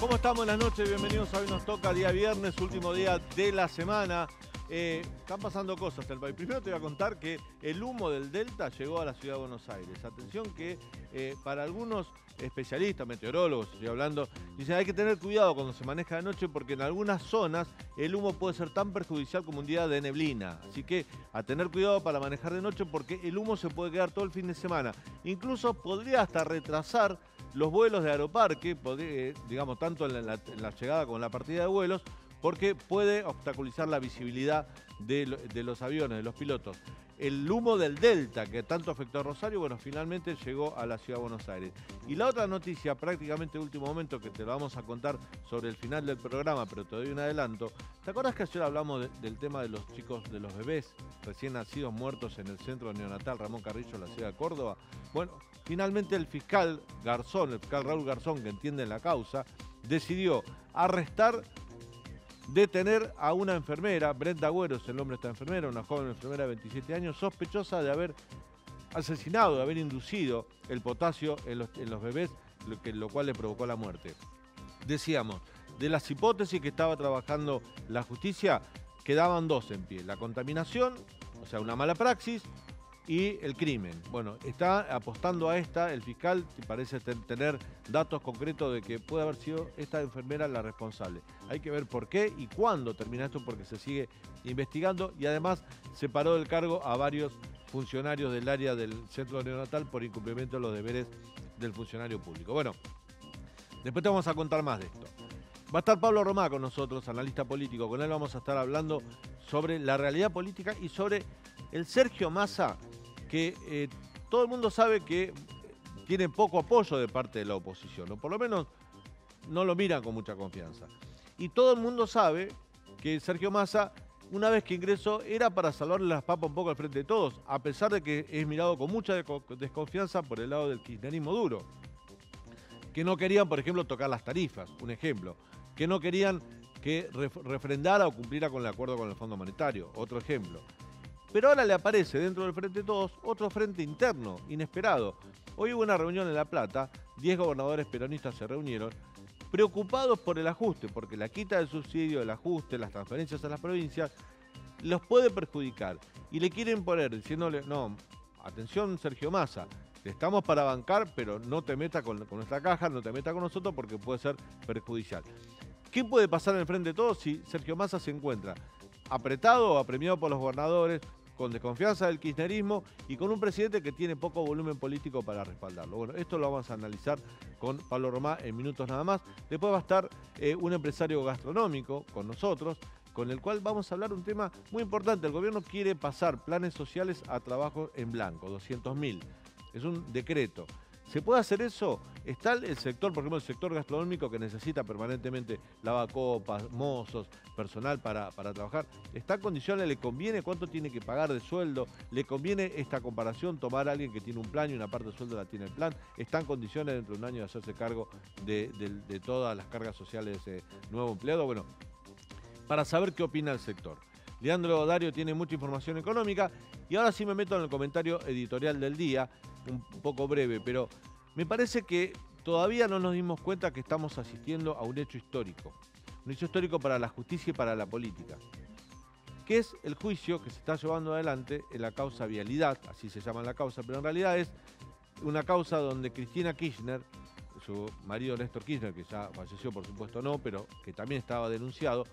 ¿Cómo estamos? Buenas noches, bienvenidos a Hoy Nos Toca, día viernes, último día de la semana. Están pasando cosas en el país. Primero te voy a contar que el humo del Delta llegó a la ciudad de Buenos Aires. Atención que para algunos especialistas, meteorólogos, estoy hablando, dicen hay que tener cuidado cuando se maneja de noche porque en algunas zonas el humo puede ser tan perjudicial como un día de neblina. Así que a tener cuidado para manejar de noche porque el humo se puede quedar todo el fin de semana. Incluso podría hasta retrasar los vuelos de Aeroparque, digamos, tanto en la llegada como en la partida de vuelos, porque puede obstaculizar la visibilidad de los aviones, de los pilotos. El humo del Delta, que tanto afectó a Rosario, bueno, finalmente llegó a la ciudad de Buenos Aires. Y la otra noticia, prácticamente de último momento, que te lo vamos a contar sobre el final del programa, pero te doy un adelanto. ¿Te acuerdas que ayer hablamos del tema de los chicos, de los bebés recién nacidos muertos en el centro neonatal Ramón Carrillo, en la ciudad de Córdoba? Bueno, finalmente el fiscal Garzón, el fiscal Raúl Garzón, que entiende la causa, decidió detener a una enfermera, Brenda Agüero es el nombre de esta enfermera, una joven enfermera de 27 años, sospechosa de haber asesinado, de haber inducido el potasio en los bebés, lo cual le provocó la muerte. Decíamos, de las hipótesis que estaba trabajando la justicia, quedaban dos en pie: la contaminación, o sea, una mala praxis, y el crimen. Bueno, está apostando a esta, el fiscal parece tener datos concretos de que puede haber sido esta enfermera la responsable. Hay que ver por qué y cuándo termina esto porque se sigue investigando y además separó del cargo a varios funcionarios del área del centro neonatal por incumplimiento de los deberes del funcionario público. Bueno, después te vamos a contar más de esto. Va a estar Pablo Romá con nosotros, analista político. Con él vamos a estar hablando sobre la realidad política y sobre el Sergio Massa, que todo el mundo sabe que tiene poco apoyo de parte de la oposición, o por lo menos no lo miran con mucha confianza. Y todo el mundo sabe que Sergio Massa, una vez que ingresó, era para salvarle las papas un poco al frente de todos, a pesar de que es mirado con mucha desconfianza por el lado del kirchnerismo duro. Que no querían, por ejemplo, tocar las tarifas, un ejemplo. Que no querían que refrendara o cumpliera con el acuerdo con el Fondo Monetario, otro ejemplo. Pero ahora le aparece dentro del Frente de Todos otro frente interno, inesperado. Hoy hubo una reunión en La Plata, 10 gobernadores peronistas se reunieron, preocupados por el ajuste, porque la quita del subsidio, el ajuste, las transferencias a las provincias, los puede perjudicar. Y le quieren poner, diciéndole, no, atención Sergio Massa, estamos para bancar, pero no te metas con nuestra caja, no te metas con nosotros porque puede ser perjudicial. ¿Qué puede pasar en el Frente de Todos si Sergio Massa se encuentra apretado o apremiado por los gobernadores, con desconfianza del kirchnerismo y con un presidente que tiene poco volumen político para respaldarlo? Bueno, esto lo vamos a analizar con Pablo Romá en minutos nada más. Después va a estar un empresario gastronómico con nosotros, con el cual vamos a hablar un tema muy importante. El gobierno quiere pasar planes sociales a trabajo en blanco, 200.000. Es un decreto. ¿Se puede hacer eso? Está el sector, por ejemplo, el sector gastronómico que necesita permanentemente lavacopas, mozos, personal para trabajar. ¿Está en condiciones? ¿Le conviene? ¿Cuánto tiene que pagar de sueldo? ¿Le conviene esta comparación? ¿Tomar a alguien que tiene un plan y una parte del sueldo la tiene el plan? ¿Está en condiciones dentro de un año de hacerse cargo de todas las cargas sociales de ese nuevo empleado? Bueno, para saber qué opina el sector. Leandro Dario tiene mucha información económica y ahora sí me meto en el comentario editorial del día, un poco breve, pero me parece que todavía no nos dimos cuenta que estamos asistiendo a un hecho histórico para la justicia y para la política, que es el juicio que se está llevando adelante en la causa Vialidad, así se llama la causa, pero en realidad es una causa donde Cristina Kirchner, su marido Néstor Kirchner, que ya falleció por supuesto no, pero que también estaba denunciado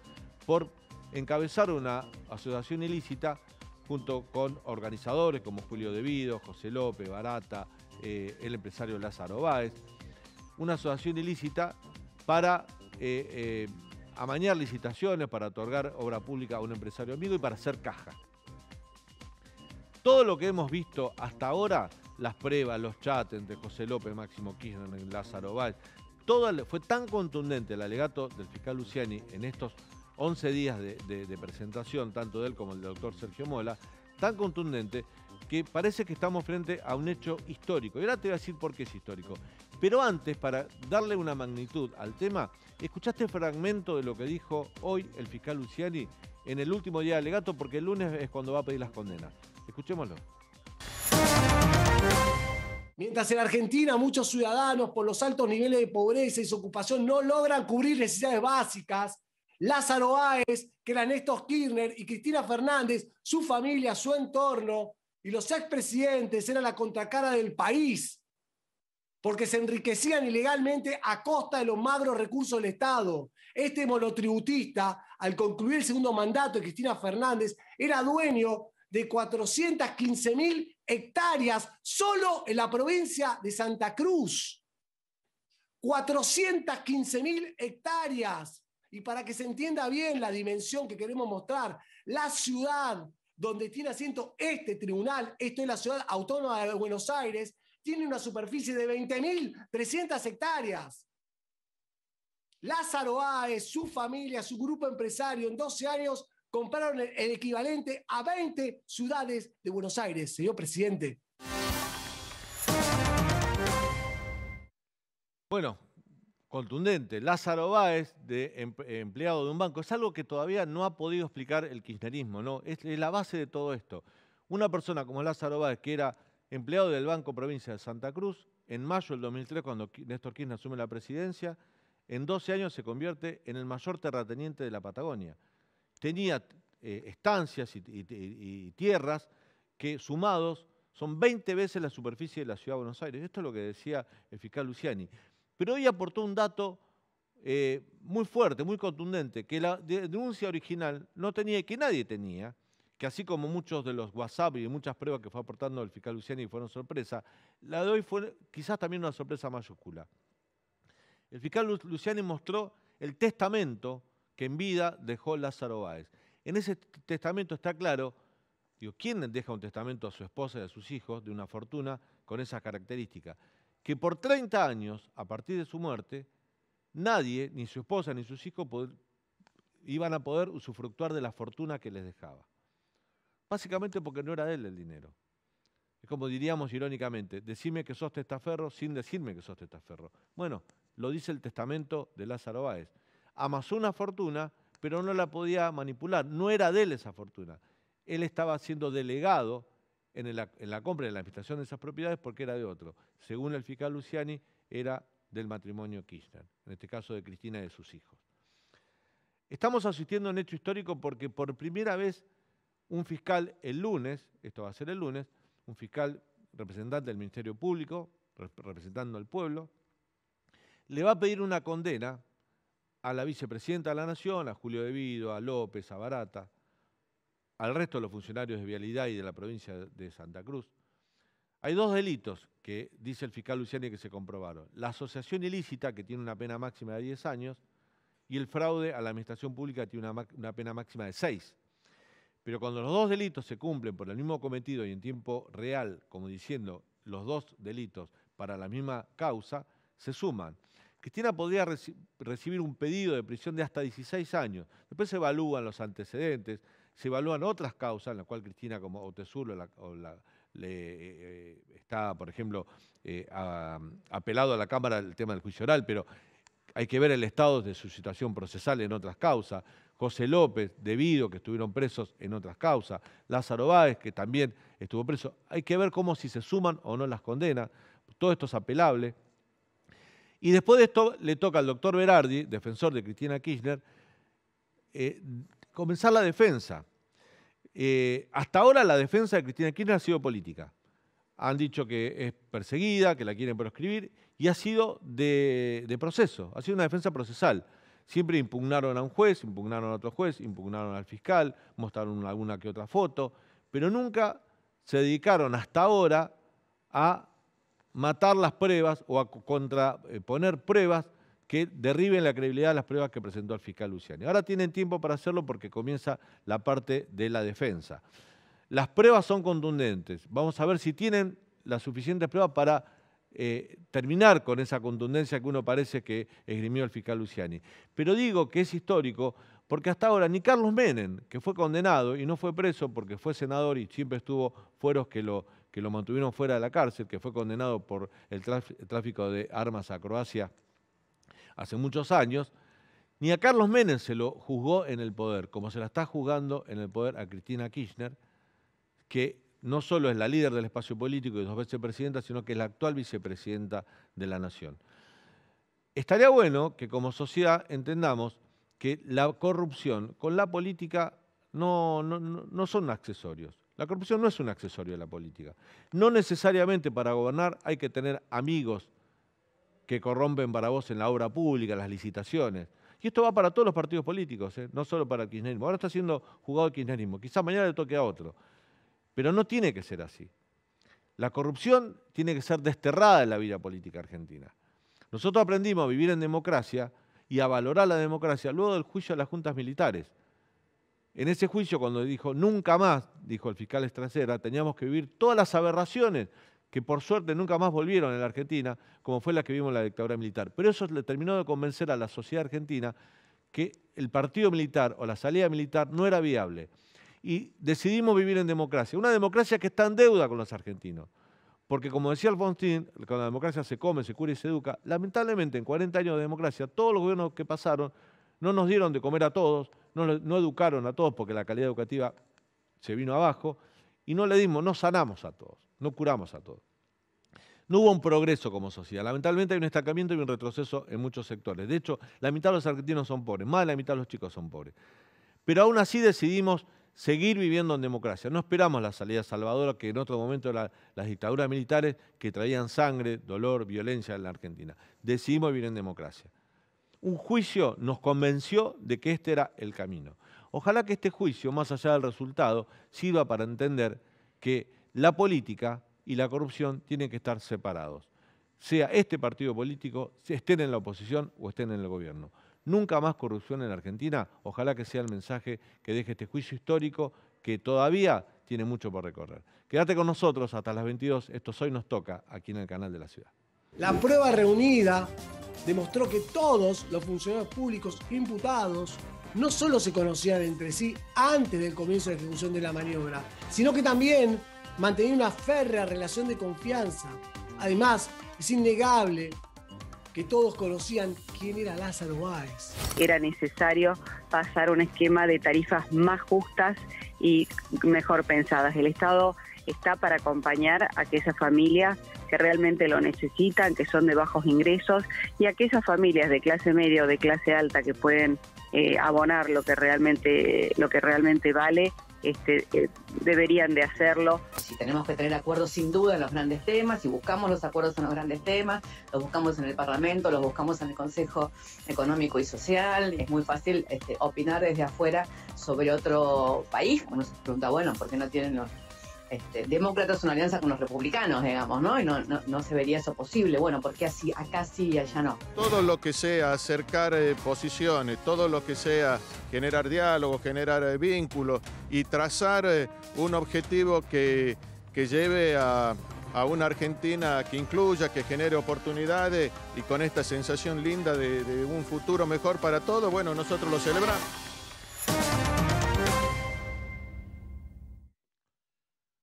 por encabezar una asociación ilícita junto con organizadores como Julio De Vido, José López, Barata, el empresario Lázaro Báez, una asociación ilícita para amañar licitaciones, para otorgar obra pública a un empresario amigo y para hacer caja. Todo lo que hemos visto hasta ahora, las pruebas, los chats entre José López, Máximo Kirchner y Lázaro Báez, fue tan contundente el alegato del fiscal Luciani en estos 11 días de presentación, tanto de él como del doctor Sergio Mola, tan contundente que parece que estamos frente a un hecho histórico. Y ahora te voy a decir por qué es histórico. Pero antes, para darle una magnitud al tema, escuchaste el fragmento de lo que dijo hoy el fiscal Luciani en el último día de alegato, porque el lunes es cuando va a pedir las condenas. Escuchémoslo. Mientras en Argentina muchos ciudadanos por los altos niveles de pobreza y desocupación no logran cubrir necesidades básicas, Lázaro Báez, que era Néstor Kirchner y Cristina Fernández, su familia, su entorno y los expresidentes eran la contracara del país, porque se enriquecían ilegalmente a costa de los magros recursos del Estado. Este monotributista, al concluir el segundo mandato de Cristina Fernández, era dueño de 415.000 hectáreas solo en la provincia de Santa Cruz. 415.000 hectáreas. Y para que se entienda bien la dimensión que queremos mostrar, la ciudad donde tiene asiento este tribunal, esto es la ciudad autónoma de Buenos Aires, tiene una superficie de 20.300 hectáreas. Lázaro Báez, su familia, su grupo empresario, en 12 años compraron el equivalente a 20 ciudades de Buenos Aires, señor presidente. Bueno, contundente. Lázaro Báez, empleado de un banco, es algo que todavía no ha podido explicar el kirchnerismo, ¿no? Es la base de todo esto. Una persona como Lázaro Báez, que era empleado del Banco Provincia de Santa Cruz, en mayo del 2003, cuando Néstor Kirchner asume la presidencia, en 12 años se convierte en el mayor terrateniente de la Patagonia. Tenía estancias y tierras que sumados son 20 veces la superficie de la Ciudad de Buenos Aires. Esto es lo que decía el fiscal Luciani. Pero hoy aportó un dato muy fuerte, muy contundente, que la denuncia original no tenía y que nadie tenía, que así como muchos de los WhatsApp y muchas pruebas que fue aportando el fiscal Luciani fueron sorpresa, la de hoy fue quizás también una sorpresa mayúscula. El fiscal Luciani mostró el testamento que en vida dejó Lázaro Báez. En ese testamento está claro, digo, ¿quién deja un testamento a su esposa y a sus hijos de una fortuna con esas características? Que por 30 años, a partir de su muerte, nadie, ni su esposa ni sus hijos, iban a poder usufructuar de la fortuna que les dejaba. Básicamente porque no era de él el dinero. Es como diríamos irónicamente, decime que sos testaferro sin decirme que sos testaferro. Bueno, lo dice el testamento de Lázaro Báez. Amasó una fortuna, pero no la podía manipular. No era de él esa fortuna. Él estaba siendo delegado en la compra y en la administración de esas propiedades porque era de otro. Según el fiscal Luciani, era del matrimonio Kirchner, en este caso de Cristina y de sus hijos. Estamos asistiendo a un hecho histórico porque por primera vez un fiscal el lunes, esto va a ser el lunes, un fiscal representante del Ministerio Público, representando al pueblo, le va a pedir una condena a la vicepresidenta de la Nación, a Julio De Vido, a López, a Barata, al resto de los funcionarios de Vialidad y de la provincia de Santa Cruz. Hay dos delitos que dice el fiscal Luciani que se comprobaron. La asociación ilícita, que tiene una pena máxima de 10 años, y el fraude a la administración pública, que tiene una pena máxima de 6. Pero cuando los dos delitos se cumplen por el mismo cometido y en tiempo real, como diciendo los dos delitos para la misma causa, se suman. Cristina podría recibir un pedido de prisión de hasta 16 años. Después se evalúan los antecedentes, se evalúan otras causas en las cuales Cristina, como Otesur está, por ejemplo, apelado a la Cámara el tema del juicio oral, pero hay que ver el estado de su situación procesal en otras causas. José López, De Vido, que estuvieron presos en otras causas. Lázaro Báez, que también estuvo preso. Hay que ver cómo si se suman o no las condenas. Todo esto es apelable. Y después de esto le toca al doctor Berardi, defensor de Cristina Kirchner, comenzar la defensa. Hasta ahora la defensa de Cristina Kirchner ha sido política. Han dicho que es perseguida, que la quieren proscribir, y ha sido de proceso, ha sido una defensa procesal. Siempre impugnaron a un juez, impugnaron a otro juez, impugnaron al fiscal, mostraron alguna que otra foto, pero nunca se dedicaron hasta ahora a matar las pruebas o a contraponer pruebas que derriben la credibilidad de las pruebas que presentó el fiscal Luciani. Ahora tienen tiempo para hacerlo porque comienza la parte de la defensa. Las pruebas son contundentes. Vamos a ver si tienen las suficientes pruebas para terminar con esa contundencia que uno parece que esgrimió el fiscal Luciani. Pero digo que es histórico porque hasta ahora ni Carlos Menem, que fue condenado y no fue preso porque fue senador y siempre estuvo fueros que lo mantuvieron fuera de la cárcel, que fue condenado por el tráfico de armas a Croacia hace muchos años, ni a Carlos Menem se lo juzgó en el poder, como se la está juzgando en el poder a Cristina Kirchner, que no solo es la líder del espacio político y 2 veces presidenta, sino que es la actual vicepresidenta de la Nación. Estaría bueno que como sociedad entendamos que la corrupción con la política no son accesorios. La corrupción no es un accesorio de la política. No necesariamente para gobernar hay que tener amigos que corrompen para vos en la obra pública, las licitaciones. Y esto va para todos los partidos políticos, no solo para el kirchnerismo. Ahora está siendo jugado el kirchnerismo. Quizás mañana le toque a otro. Pero no tiene que ser así. La corrupción tiene que ser desterrada de la vida política argentina. Nosotros aprendimos a vivir en democracia y a valorar la democracia luego del juicio a las juntas militares. En ese juicio, cuando dijo nunca más, dijo el fiscal Estracera, teníamos que vivir todas las aberraciones que por suerte nunca más volvieron en la Argentina, como fue la que vimos en la dictadura militar. Pero eso le terminó de convencer a la sociedad argentina que el partido militar o la salida militar no era viable. Y decidimos vivir en democracia. Una democracia que está en deuda con los argentinos. Porque como decía Alfonsín, cuando la democracia se come, se cura y se educa, lamentablemente en 40 años de democracia, todos los gobiernos que pasaron no nos dieron de comer a todos, no educaron a todos porque la calidad educativa se vino abajo, y no sanamos a todos, no curamos a todos. No hubo un progreso como sociedad. Lamentablemente hay un estancamiento y un retroceso en muchos sectores. De hecho, la mitad de los argentinos son pobres, más de la mitad de los chicos son pobres. Pero aún así decidimos seguir viviendo en democracia. No esperamos la salida salvadora que en otro momento las dictaduras militares que traían sangre, dolor, violencia en la Argentina. Decidimos vivir en democracia. Un juicio nos convenció de que este era el camino. Ojalá que este juicio, más allá del resultado, sirva para entender que la política y la corrupción tienen que estar separados. Sea este partido político, estén en la oposición o estén en el gobierno. Nunca más corrupción en Argentina. Ojalá que sea el mensaje que deje este juicio histórico que todavía tiene mucho por recorrer. Quédate con nosotros hasta las 22. Esto Hoy Nos Toca, aquí en el canal de la ciudad. La prueba reunida demostró que todos los funcionarios públicos imputados no solo se conocían entre sí antes del comienzo de la ejecución de la maniobra, sino que también mantenían una férrea relación de confianza. Además, es innegable que todos conocían quién era Lázaro Báez. Era necesario pasar un esquema de tarifas más justas y mejor pensadas. El Estado está para acompañar a aquellas familias que realmente lo necesitan, que son de bajos ingresos, y aquellas familias de clase media o de clase alta que pueden abonar lo que realmente vale. Deberían de hacerlo. Si tenemos que tener acuerdos sin duda en los grandes temas, si buscamos los acuerdos en los grandes temas, los buscamos en el Parlamento, los buscamos en el Consejo Económico y Social, es muy fácil opinar desde afuera sobre otro país. Uno se pregunta, bueno, ¿por qué no tienen los demócratas una alianza con los republicanos, digamos, ¿no? Y no se vería eso posible. Bueno, ¿por qué así, acá sí y allá no? Todo lo que sea acercar posiciones, todo lo que sea generar diálogo, generar vínculos y trazar un objetivo que lleve a una Argentina que incluya, que genere oportunidades y con esta sensación linda de un futuro mejor para todos, bueno, nosotros lo celebramos.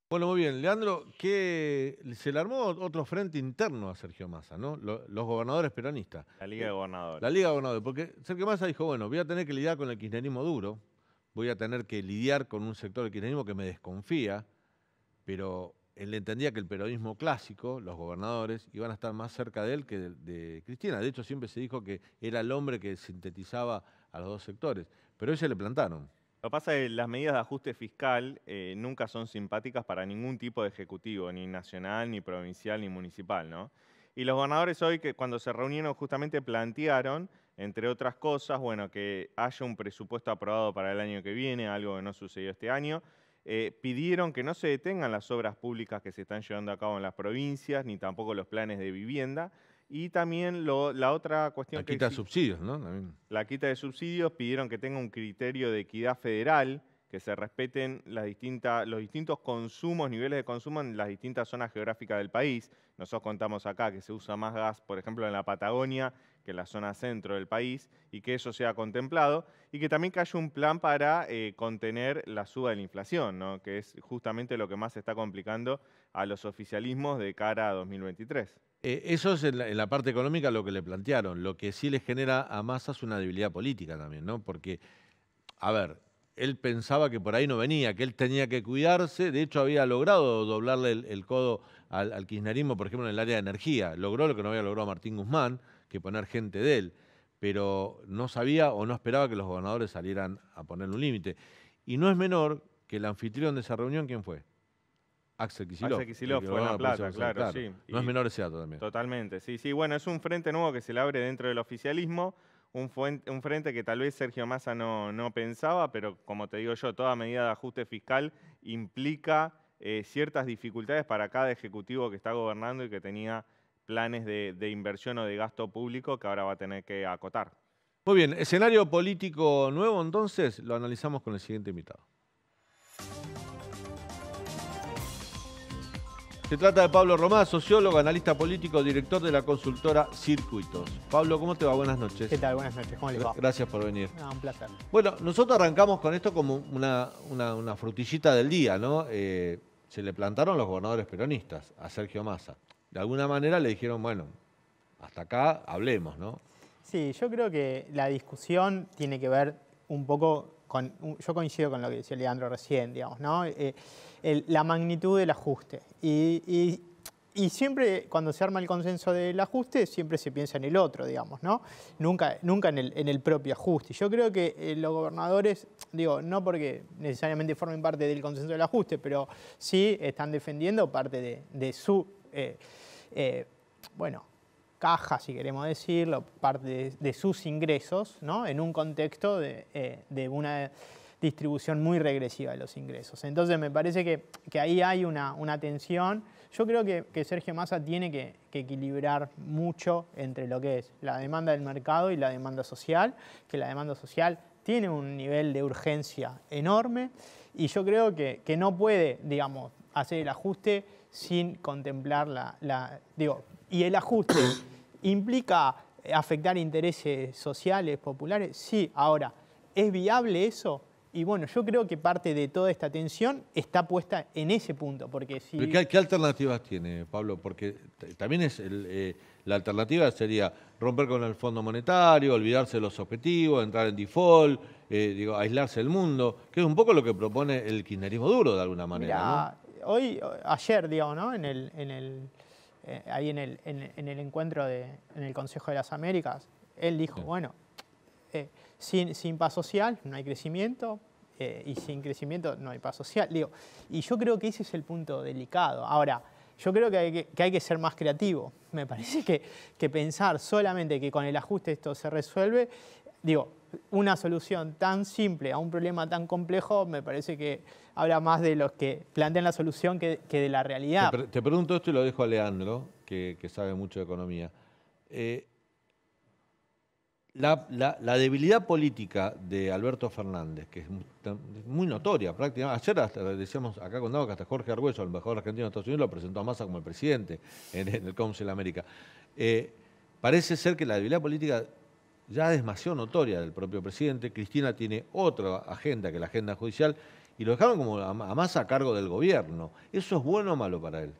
Bueno, muy bien. Leandro, que se le armó otro frente interno a Sergio Massa, ¿no? Los gobernadores peronistas. La Liga de Gobernadores. La Liga de Gobernadores, porque Sergio Massa dijo, bueno, voy a tener que lidiar con el kirchnerismo duro, voy a tener que lidiar con un sector del kirchnerismo que me desconfía, pero él entendía que el peronismo clásico, los gobernadores, iban a estar más cerca de él que de Cristina. De hecho, siempre se dijo que era el hombre que sintetizaba a los dos sectores, pero hoy se le plantaron. Lo que pasa es que las medidas de ajuste fiscal nunca son simpáticas para ningún tipo de ejecutivo, ni nacional, ni provincial, ni municipal, ¿no? Y los gobernadores hoy, que cuando se reunieron, justamente plantearon, entre otras cosas, bueno, que haya un presupuesto aprobado para el año que viene, algo que no sucedió este año. Pidieron que no se detengan las obras públicas que se están llevando a cabo en las provincias, ni tampoco los planes de vivienda. Y también la otra cuestión que... La quita de subsidios, ¿no? También. La quita de subsidios, pidieron que tenga un criterio de equidad federal, que se respeten los distintos consumos, niveles de consumo en las distintas zonas geográficas del país. Nosotros contamos acá que se usa más gas, por ejemplo, en la Patagonia que en la zona centro del país, y que eso sea contemplado, y que también haya un plan para contener la suba de la inflación, ¿no? Que es justamente lo que más se está complicando a los oficialismos de cara a 2023. Eso es en la parte económica lo que le plantearon. Lo que sí le genera a Massa es una debilidad política también, ¿no? Porque, a ver, él pensaba que por ahí no venía, que él tenía que cuidarse. De hecho, había logrado doblarle el codo al kirchnerismo, por ejemplo, en el área de energía. Logró lo que no había logrado Martín Guzmán, que poner gente de él. Pero no sabía o no esperaba que los gobernadores salieran a ponerle un límite. Y no es menor que el anfitrión de esa reunión, ¿quién fue? Axel Kicillof. Axel Kicillof fue en La Plata, claro, sí. No es menor ese dato también. Totalmente, sí, sí. Bueno, es un frente nuevo que se le abre dentro del oficialismo, un frente que tal vez Sergio Massa no pensaba, pero como te digo yo, toda medida de ajuste fiscal implica ciertas dificultades para cada ejecutivo que está gobernando y que tenía planes de inversión o de gasto público que ahora va a tener que acotar. Muy bien, escenario político nuevo, entonces, lo analizamos con el siguiente invitado. Se trata de Pablo Romá, sociólogo, analista político, director de la consultora Circuitos. Pablo, ¿cómo te va? Buenas noches. ¿Qué tal? Buenas noches. ¿Cómo les va? Gracias por venir. Un placer. Bueno, nosotros arrancamos con esto como una frutillita del día, ¿no? Se le plantaron los gobernadores peronistas a Sergio Massa. De alguna manera le dijeron, bueno, hasta acá hablemos, ¿no? Sí, yo creo que la discusión tiene que ver un poco con... Yo coincido con lo que decía Leandro recién, digamos, ¿no? La magnitud del ajuste. Y siempre, cuando se arma el consenso del ajuste, siempre se piensa en el otro, digamos, ¿no? Nunca en el propio ajuste. Yo creo que los gobernadores, digo, no porque necesariamente formen parte del consenso del ajuste, pero sí están defendiendo parte de su, bueno, caja, si queremos decirlo, parte de sus ingresos, ¿no? En un contexto de una distribución muy regresiva de los ingresos. Entonces me parece que ahí hay una tensión. Yo creo que Sergio Massa tiene que equilibrar mucho entre lo que es la demanda del mercado y la demanda social, que la demanda social tiene un nivel de urgencia enorme y yo creo que no puede, digamos, hacer el ajuste sin contemplar y el ajuste implica afectar intereses sociales, populares. Sí, ahora, ¿es viable eso? Y bueno, yo creo que parte de toda esta tensión está puesta en ese punto. Porque si... ¿Qué alternativas tiene, Pablo? Porque también la alternativa sería romper con el Fondo Monetario, olvidarse de los objetivos, entrar en default, aislarse del mundo, que es un poco lo que propone el kirchnerismo duro de alguna manera. Mirá, ¿no? Ayer, digamos, ¿no? Ahí en el encuentro en el Consejo de las Américas, él dijo, bueno, sin paz social no hay crecimiento y sin crecimiento no hay paz social. Y yo creo que ese es el punto delicado. Ahora, yo creo que hay que ser más creativo. Me parece que pensar solamente que con el ajuste esto se resuelve, una solución tan simple a un problema tan complejo, me parece que habla más de los que plantean la solución que de la realidad. Te pregunto esto y lo dejo a Leandro, que sabe mucho de economía. La debilidad política de Alberto Fernández, que es muy notoria prácticamente. Ayer hasta decíamos, acá contamos que hasta Jorge Argüello, el embajador argentino de Estados Unidos, lo presentó a Massa como el presidente en el Council de América. Parece ser que la debilidad política ya es demasiado notoria del propio presidente. Cristina tiene otra agenda que la agenda judicial y lo dejaron como a Massa a cargo del gobierno. ¿Eso es bueno o malo para él?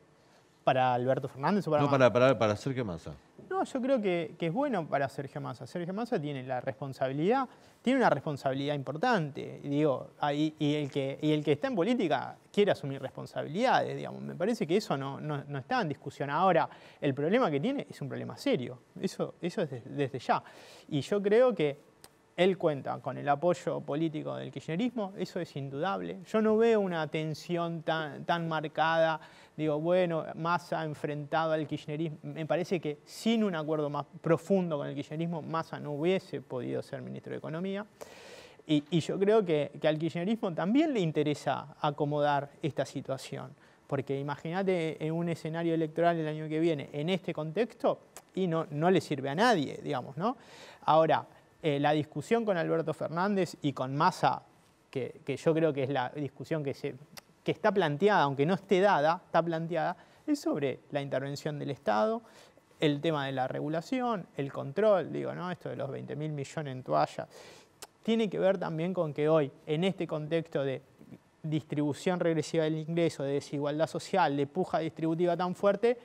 ¿Para Alberto Fernández o para Massa? No, para Sergio Massa. No, yo creo que es bueno para Sergio Massa. Sergio Massa tiene una responsabilidad importante. Y el que está en política quiere asumir responsabilidades, digamos. Me parece que eso no está en discusión. Ahora, el problema que tiene es un problema serio. Eso es desde ya. Y yo creo que él cuenta con el apoyo político del kirchnerismo, eso es indudable. Yo no veo una tensión tan marcada. Massa enfrentado al kirchnerismo. Me parece que sin un acuerdo más profundo con el kirchnerismo, Massa no hubiese podido ser ministro de Economía. Y yo creo que al kirchnerismo también le interesa acomodar esta situación. Porque imagínate en un escenario electoral el año que viene, en este contexto, y no le sirve a nadie, digamos, ¿no? Ahora, la discusión con Alberto Fernández y con Massa, que yo creo que es la discusión que está planteada, aunque no esté dada, está planteada, es sobre la intervención del Estado, el tema de la regulación, el control, esto de los 20.000 millones en toalla. Tiene que ver también con que hoy, en este contexto de distribución regresiva del ingreso, de desigualdad social, de puja distributiva tan fuerte,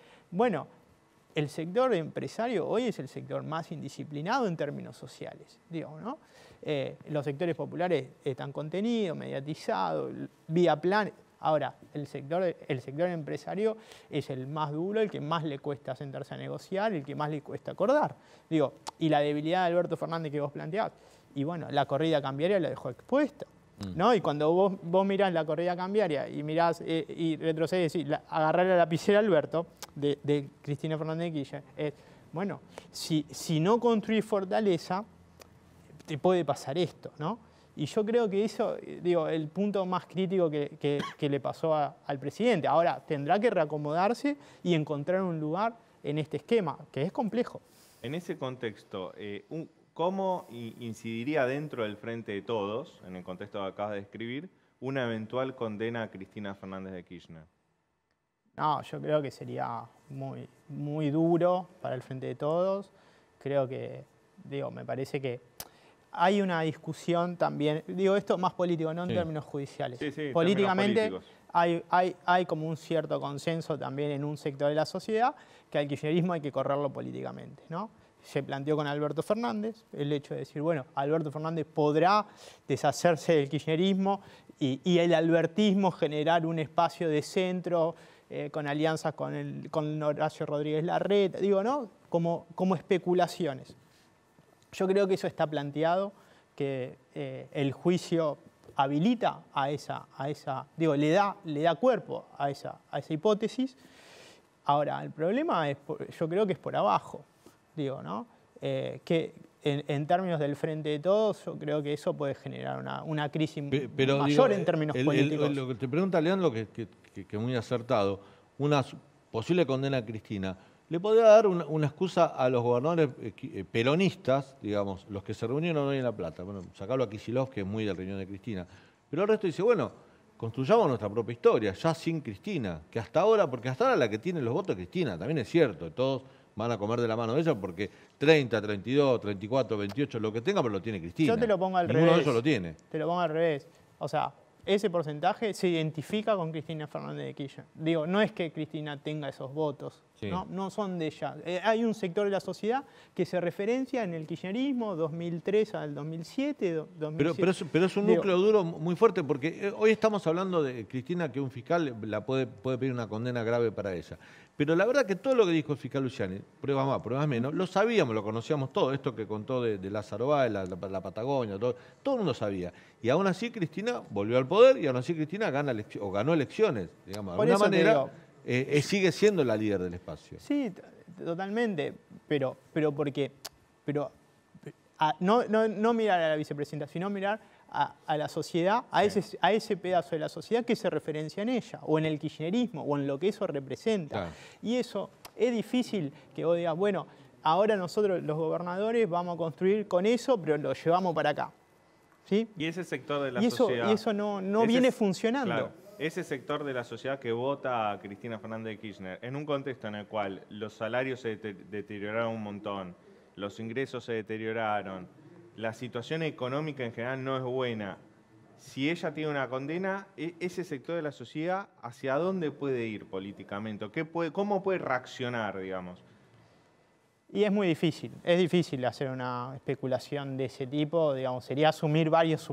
el sector empresario hoy es el sector más indisciplinado en términos sociales, digo, ¿no? Los sectores populares están contenidos, mediatizados, vía plan. Ahora, el sector empresario es el más duro, el que más le cuesta sentarse a negociar, el que más le cuesta acordar. Digo, y la debilidad de Alberto Fernández que vos planteabas, y bueno, la corrida cambiaria la dejó expuesta, ¿no? Y cuando vos mirás la corrida cambiaria y mirás y retrocedes y agarrar la lapicera a Alberto, de Cristina Fernández de Kirchner, bueno, si no construís fortaleza, te puede pasar esto, ¿no? Y yo creo que eso, digo, el punto más crítico que le pasó al presidente. Ahora, tendrá que reacomodarse y encontrar un lugar en este esquema, que es complejo. En ese contexto, ¿cómo incidiría dentro del Frente de Todos, en el contexto que acabas de describir, una eventual condena a Cristina Fernández de Kirchner? No, yo creo que sería muy, muy duro para el Frente de Todos. Creo que, digo, me parece que hay una discusión también, digo esto más político, no en términos judiciales. Sí, políticamente hay como un cierto consenso también en un sector de la sociedad que al kirchnerismo hay que correrlo políticamente, ¿no? Se planteó con Alberto Fernández el hecho de decir, bueno, Alberto Fernández podrá deshacerse del kirchnerismo y el albertismo generar un espacio de centro con alianzas con Horacio Rodríguez Larreta, digo, ¿no? Como especulaciones. Yo creo que eso está planteado, que el juicio habilita a esa digo, le da cuerpo a esa hipótesis. Ahora, el problema yo creo que es por abajo, digo, ¿no? Que en términos del Frente de Todos, yo creo que eso puede generar una crisis mayor en términos políticos. Lo que te pregunta Leandro, que es muy acertado, una posible condena a Cristina, ¿le podría dar una excusa a los gobernadores peronistas, digamos, los que se reunieron hoy en La Plata? Bueno, sacarlo a Kicillof, que es muy del riñón de Cristina. Pero el resto dice, bueno, construyamos nuestra propia historia, ya sin Cristina, que hasta ahora, porque hasta ahora la que tiene los votos es Cristina, también es cierto, todos van a comer de la mano de ella porque 30, 32, 34, 28, lo que tenga, pero lo tiene Cristina. Yo te lo pongo al revés. Ninguno de ellos lo tiene. Te lo pongo al revés. O sea, ese porcentaje se identifica con Cristina Fernández de Kirchner. Digo, no es que Cristina tenga esos votos, sí. No son de ella. Hay un sector de la sociedad que se referencia en el kirchnerismo 2003 al 2007. 2007. Pero es un núcleo duro muy fuerte, porque hoy estamos hablando de Cristina, que un fiscal puede pedir una condena grave para ella. Pero la verdad que todo lo que dijo el fiscal Luciani, pruebas más, pruebas menos, lo sabíamos, lo conocíamos todo. Esto que contó de Lázaro Báez, la Patagonia, todo el mundo sabía. Y aún así Cristina volvió al poder y aún así Cristina ganó elecciones. Digamos, de alguna manera sigue siendo la líder del espacio. Sí, totalmente. Pero no mirar a la vicepresidenta, sino mirar a la sociedad, a ese pedazo de la sociedad que se referencia en ella, o en el kirchnerismo, o en lo que eso representa. Claro. Y eso es difícil que vos digas, bueno, ahora nosotros los gobernadores vamos a construir con eso, pero lo llevamos para acá. ¿Sí? Y ese sector de la sociedad... Y eso no viene funcionando. Claro, ese sector de la sociedad que vota a Cristina Fernández de Kirchner, en un contexto en el cual los salarios se deterioraron un montón, los ingresos se deterioraron, la situación económica en general no es buena. Si ella tiene una condena, ese sector de la sociedad, ¿hacia dónde puede ir políticamente? ¿Cómo puede reaccionar, digamos? Y es muy difícil. Es difícil hacer una especulación de ese tipo. Digamos, sería asumir varios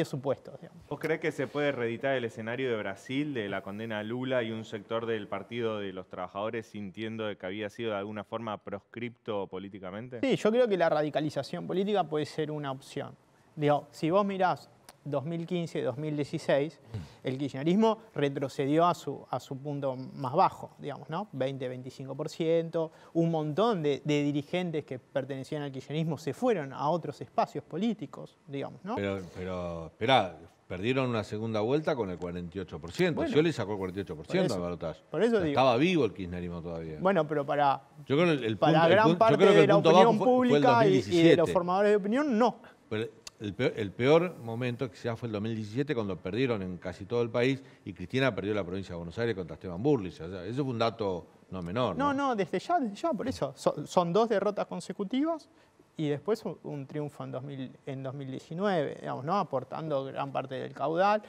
supuestos. Digamos. ¿Vos creés que se puede reeditar el escenario de Brasil, de la condena a Lula y un sector del Partido de los Trabajadores sintiendo que había sido de alguna forma proscripto políticamente? Sí, yo creo que la radicalización política puede ser una opción. Digo, si vos mirás 2015-2016, el kirchnerismo retrocedió a su punto más bajo, digamos, ¿no? 20-25%. Un montón de dirigentes que pertenecían al kirchnerismo se fueron a otros espacios políticos, digamos, ¿no? Pero esperá, perdieron una segunda vuelta con el 48%. Bueno, Scioli sacó el 48% al balotaje. Por eso digo. Estaba vivo el kirchnerismo todavía. Bueno, pero para gran parte de la opinión pública y de los formadores de opinión, no. Pero el peor momento quizás fue el 2017, cuando perdieron en casi todo el país y Cristina perdió la provincia de Buenos Aires contra Esteban Burlich. O sea, eso fue un dato no menor. No, desde ya, por eso. Son 2 derrotas consecutivas y después un triunfo en 2019, digamos, ¿no? Aportando gran parte del caudal.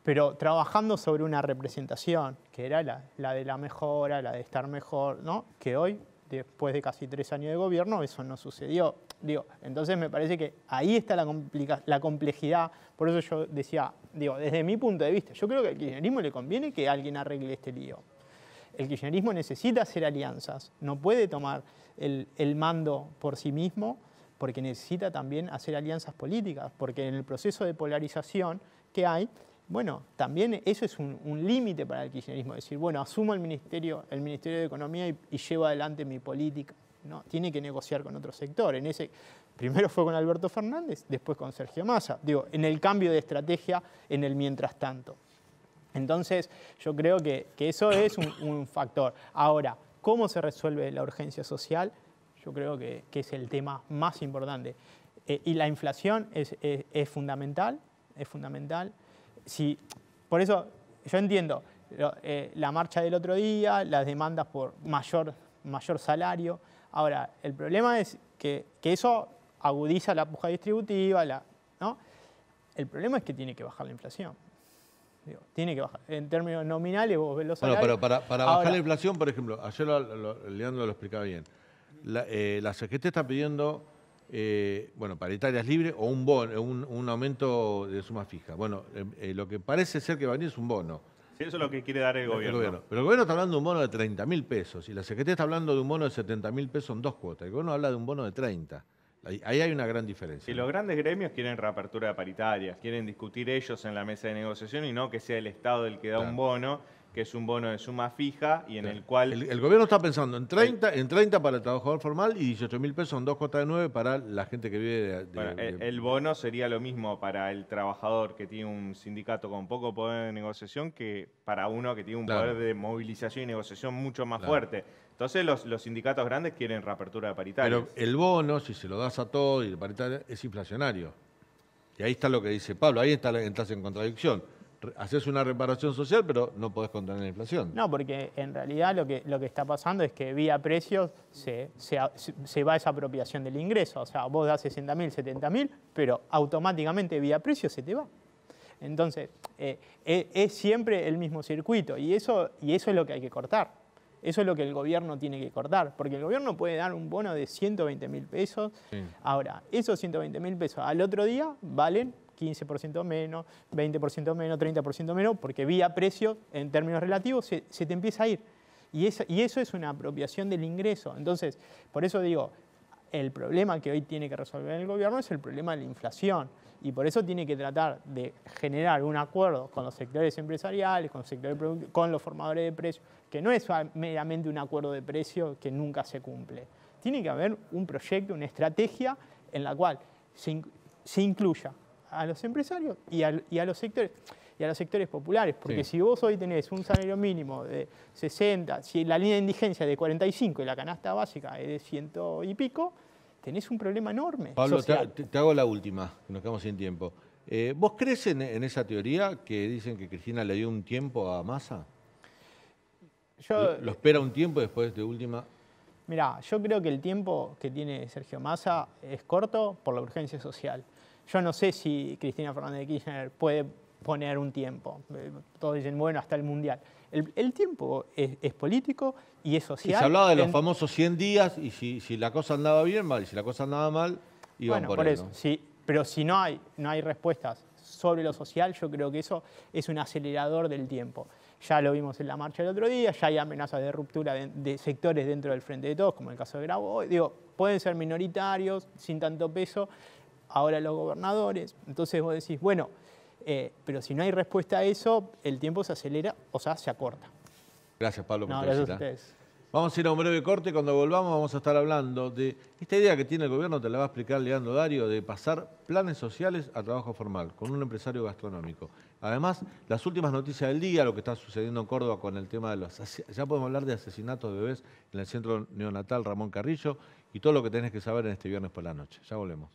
pero trabajando sobre una representación, que era la de la mejora, la de estar mejor, ¿no? Que hoy, después de casi 3 años de gobierno, eso no sucedió. Digo, entonces me parece que ahí está la complejidad. Por eso yo decía, digo, desde mi punto de vista, yo creo que al kirchnerismo le conviene que alguien arregle este lío. El kirchnerismo necesita hacer alianzas, no puede tomar el mando por sí mismo, porque necesita también hacer alianzas políticas, porque en el proceso de polarización que hay, bueno, también eso es un límite para el kirchnerismo, decir, bueno, asumo el Ministerio de Economía y llevo adelante mi política. No, tiene que negociar con otro sector. Primero fue con Alberto Fernández, después con Sergio Massa. Digo, en el cambio de estrategia, en el mientras tanto. Entonces, yo creo que eso es un factor. Ahora, ¿cómo se resuelve la urgencia social? Yo creo que es el tema más importante. Y la inflación es fundamental, es fundamental. Por eso, yo entiendo la marcha del otro día, las demandas por mayor salario. Ahora, el problema es que eso agudiza la puja distributiva, ¿no? El problema es que tiene que bajar la inflación. Digo, tiene que bajar. En términos nominales, vos ves los salarios. Bueno, pero para bajar la inflación, por ejemplo, ayer Leandro lo explicaba bien. La CGT está pidiendo paritarias libres o un bono, un aumento de suma fija. Bueno, lo que parece ser que va a venir es un bono. Sí, eso es lo que quiere dar el gobierno. Pero el gobierno está hablando de un bono de 30.000 pesos y la CGT está hablando de un bono de 70.000 pesos en 2 cuotas. El gobierno habla de un bono de 30. Ahí hay una gran diferencia. Y los grandes gremios quieren reapertura de paritarias, quieren discutir ellos en la mesa de negociación y no que sea el Estado el que da un bono, que es un bono de suma fija y en el cual... El gobierno está pensando en 30 para el trabajador formal y 18.000 pesos en 2 cuotas de 9 para la gente que vive el bono sería lo mismo para el trabajador que tiene un sindicato con poco poder de negociación que para uno que tiene un poder de movilización y negociación mucho más fuerte. Entonces los sindicatos grandes quieren reapertura de paritarias. Pero el bono, si se lo das a todo y el paritario, es inflacionario. Y ahí está lo que dice Pablo, ahí entras en contradicción. Haces una reparación social, pero no podés contener la inflación. No, porque en realidad lo que está pasando es que vía precios se va esa apropiación del ingreso. O sea, vos das 60.000, 70.000, pero automáticamente vía precios se te va. Entonces, es siempre el mismo circuito y eso es lo que hay que cortar. Eso es lo que el gobierno tiene que cortar, porque el gobierno puede dar un bono de 120.000 pesos. Sí. Ahora, esos 120.000 pesos al otro día valen 15% menos, 20% menos, 30% menos, porque vía precio, en términos relativos, se te empieza a ir. Y eso es una apropiación del ingreso. Entonces, por eso digo, el problema que hoy tiene que resolver el gobierno es el problema de la inflación. Y por eso tiene que tratar de generar un acuerdo con los sectores empresariales, con los formadores de precios, que no es meramente un acuerdo de precio que nunca se cumple. Tiene que haber un proyecto, una estrategia en la cual se incluya a los empresarios y a los sectores populares, porque si vos hoy tenés un salario mínimo de 60, si la línea de indigencia es de 45 y la canasta básica es de 100 y pico, tenés un problema enorme. Pablo, te hago la última, que nos quedamos sin tiempo. ¿Vos crees en esa teoría que dicen que Cristina le dio un tiempo a Massa? ¿Lo espera un tiempo después de última? Mirá, yo creo que el tiempo que tiene Sergio Massa es corto por la urgencia social. Yo no sé si Cristina Fernández de Kirchner puede poner un tiempo. Todos dicen, bueno, hasta el Mundial. El tiempo es político y es social. Y se hablaba de los famosos 100 días y si la cosa andaba bien, mal, y si la cosa andaba mal, iban por eso. ¿No? Sí, pero si no hay respuestas sobre lo social, yo creo que eso es un acelerador del tiempo. Ya lo vimos en la marcha del otro día, ya hay amenazas de ruptura de sectores dentro del Frente de Todos, como el caso de Grabois. Digo, pueden ser minoritarios, sin tanto peso, ahora los gobernadores. Entonces vos decís, bueno, pero si no hay respuesta a eso, el tiempo se acelera, o sea, se acorta. Gracias, Pablo, por tu gracias visita. a ustedes. Vamos a ir a un breve corte. Cuando volvamos vamos a estar hablando de esta idea que tiene el gobierno, te la va a explicar Leandro Dario, de pasar planes sociales a trabajo formal con un empresario gastronómico. Además, las últimas noticias del día, lo que está sucediendo en Córdoba con el tema de los... Ya podemos hablar de asesinatos de bebés en el centro neonatal Ramón Carrillo y todo lo que tenés que saber en este viernes por la noche. Ya volvemos.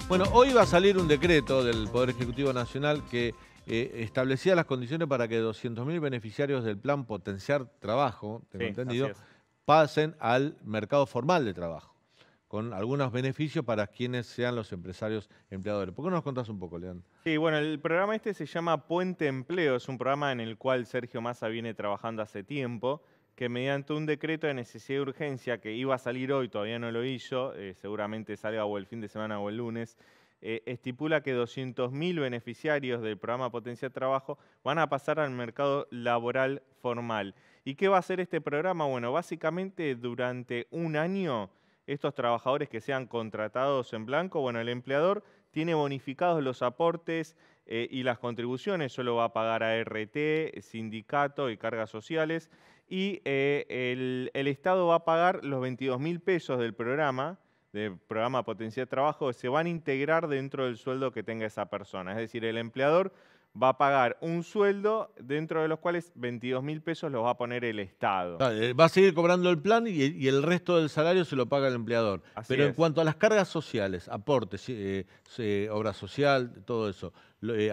Bueno, hoy va a salir un decreto del Poder Ejecutivo Nacional que establecía las condiciones para que 200.000 beneficiarios del plan Potenciar Trabajo, tengo Sí, entendido, así es. pasen al mercado formal de trabajo, con algunos beneficios para quienes sean los empresarios empleadores. ¿Por qué no nos contás un poco, Leandro? Sí, bueno, el programa este se llama Puente Empleo, es un programa en el cual Sergio Massa viene trabajando hace tiempo, que mediante un decreto de necesidad y urgencia que iba a salir hoy, todavía no lo hizo, seguramente salga o el fin de semana o el lunes, estipula que 200.000 beneficiarios del programa Potenciar Trabajo van a pasar al mercado laboral formal. ¿Y qué va a hacer este programa? Bueno, básicamente durante un año, estos trabajadores que sean contratados en blanco, bueno, el empleador tiene bonificados los aportes y las contribuciones, solo va a pagar ART, sindicato y cargas sociales, y el Estado va a pagar los 22.000 pesos del programa Potenciar Trabajo, se van a integrar dentro del sueldo que tenga esa persona. Es decir, el empleador va a pagar un sueldo dentro de los cuales 22.000 pesos los va a poner el Estado. Va a seguir cobrando el plan y el resto del salario se lo paga el empleador. Así Pero en es. cuanto a las cargas sociales, aportes, obra social, todo eso,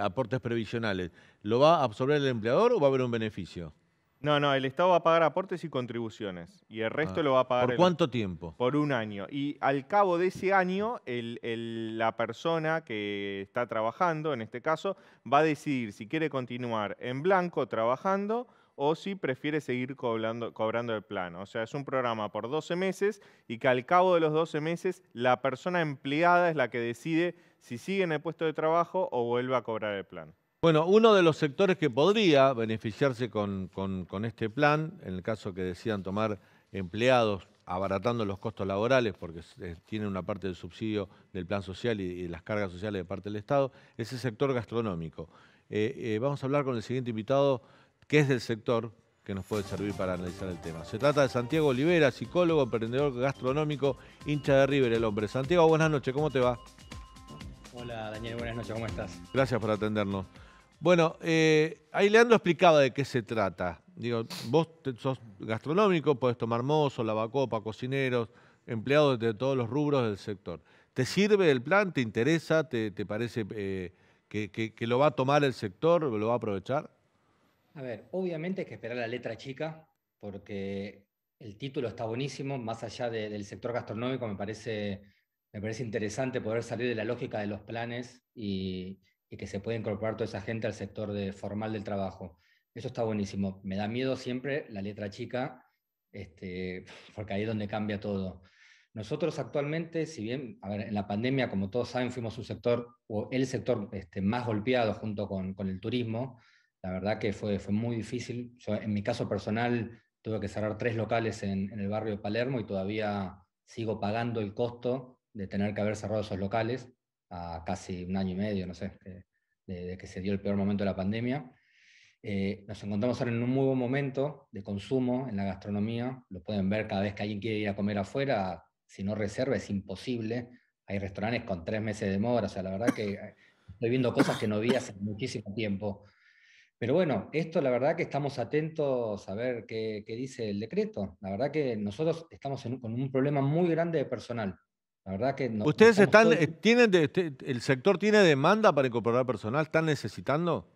aportes previsionales, ¿lo va a absorber el empleador o va a haber un beneficio? No, el Estado va a pagar aportes y contribuciones y el resto lo va a pagar ¿Por cuánto tiempo? por un año. Y al cabo de ese año, la persona que está trabajando, en este caso, va a decidir si quiere continuar en blanco trabajando o si prefiere seguir cobrando el plan. O sea, es un programa por 12 meses y que al cabo de los 12 meses la persona empleada es la que decide si sigue en el puesto de trabajo o vuelve a cobrar el plan. Bueno, uno de los sectores que podría beneficiarse con este plan, en el caso que decidan tomar empleados abaratando los costos laborales, porque tienen una parte del subsidio del plan social y las cargas sociales de parte del Estado, es el sector gastronómico. Vamos a hablar con el siguiente invitado, que es del sector, que nos puede servir para analizar el tema. Se trata de Santiago Olivera, psicólogo, emprendedor gastronómico, hincha de River, el hombre. Santiago, buenas noches, ¿cómo te va? Hola Daniel, buenas noches, ¿cómo estás? Gracias por atendernos. Bueno, ahí Leandro explicaba de qué se trata. Digo, vos sos gastronómico, podés tomar mozo, lavacopa, cocineros, empleados de todos los rubros del sector. ¿Te sirve el plan? ¿Te interesa? ¿Te parece que lo va a tomar el sector? ¿Lo va a aprovechar? A ver, obviamente hay que esperar la letra chica, porque el título está buenísimo, más allá del sector gastronómico me parece interesante poder salir de la lógica de los planes y que se pueda incorporar toda esa gente al sector formal del trabajo. Eso está buenísimo. Me da miedo siempre la letra chica, porque ahí es donde cambia todo. Nosotros actualmente, si bien, a ver, en la pandemia, como todos saben, fuimos un sector, o el sector más golpeado junto con el turismo. La verdad que fue muy difícil. Yo, en mi caso personal, tuve que cerrar 3 locales en el barrio de Palermo y todavía sigo pagando el costo de tener que haber cerrado esos locales a casi 1 año y medio, no sé, de que se dio el peor momento de la pandemia. Nos encontramos ahora en un muy buen momento de consumo en la gastronomía. Lo pueden ver cada vez que alguien quiere ir a comer afuera, si no reserva es imposible. Hay restaurantes con 3 meses de demora, o sea, la verdad que estoy viendo cosas que no vi hace muchísimo tiempo. Pero bueno, esto la verdad que estamos atentos a ver qué dice el decreto. La verdad que nosotros estamos con un problema muy grande de personal. La verdad que ¿Ustedes el sector tiene demanda para incorporar personal? ¿Están necesitando?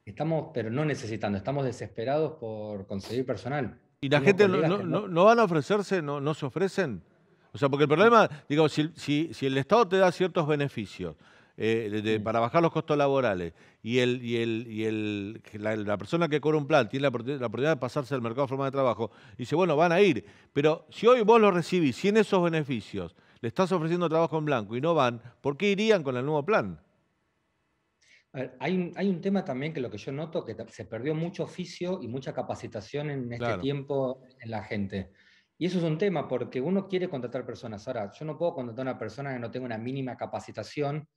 Estamos, pero no necesitando, estamos desesperados por conseguir personal. ¿Y la Tengo gente colegas que no van a ofrecerse, no se ofrecen? O sea, porque el problema, digo, si el Estado te da ciertos beneficios para bajar los costos laborales y la persona que cobra un plan tiene la oportunidad de pasarse al mercado formal de trabajo, dice, bueno, van a ir. Pero si hoy vos lo recibís sin esos beneficios, le estás ofreciendo trabajo en blanco y no van, ¿por qué irían con el nuevo plan? A ver, hay un tema también que lo que yo noto, que se perdió mucho oficio y mucha capacitación en este tiempo en la gente. Y eso es un tema porque uno quiere contratar personas. Ahora, yo no puedo contratar a una persona que no tenga una mínima capacitación